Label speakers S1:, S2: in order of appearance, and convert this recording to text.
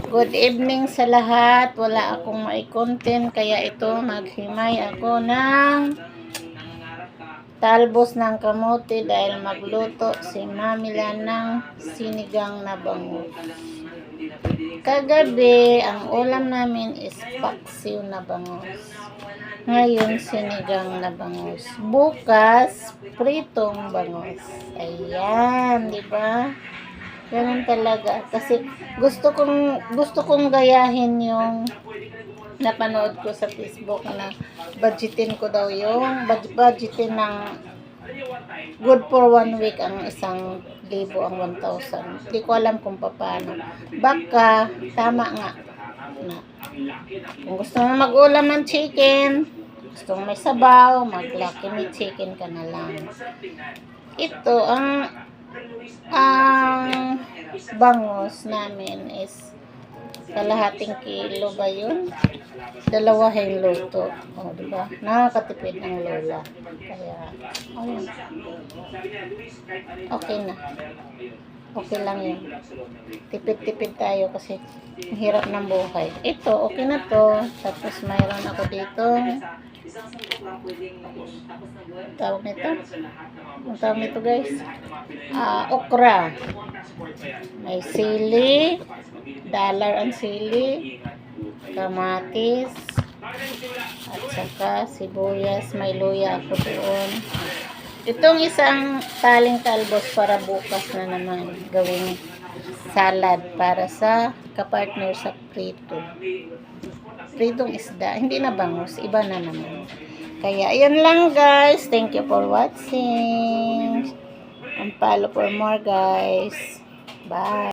S1: Good evening sa lahat. Wala akong mai-content kaya ito maghimay ako ng talbos ng kamote dahil magluto si Mami Lan ng sinigang na bangus. Kagabi, ang ulam namin is paksiw na bangus. Ngayon, sinigang na bangus. Bukas, pritong bangus. Ayan, di ba? Ganun talaga. Kasi gusto kong gayahin yung napanood ko sa Facebook na budgetin ko daw yung budgetin ng good for 1 week ang 1,000 ang 1,000. Hindi ko alam kung paano. Baka tama nga na. Kung gusto mo mag-ulam ng chicken, gusto mo may sabaw, mag-lucky meat chicken ka na lang. Ito ang bangus namin is kalahating kilo ba yun? Dalawahing luto. O, diba? Nakakatipid ng lola. Kaya, ayun. Okay na. Okay lang yun. Tipid-tipid tayo kasi ang hirap ng buhay. Ito, okay na to. Tapos mayroon ako dito. Tawag nito? Ang tawag nito guys? Okra. May sili. Dollar ang sili. Kamatis. At saka sibuyas. May luya ako doon. Itong isang taling talbos para bukas na naman gawing salad para sa kapartner sa prito. Pritong isda. Hindi na bangus. Iba na naman. Kaya, ayan lang guys. Thank you for watching. And follow for more guys. Bye.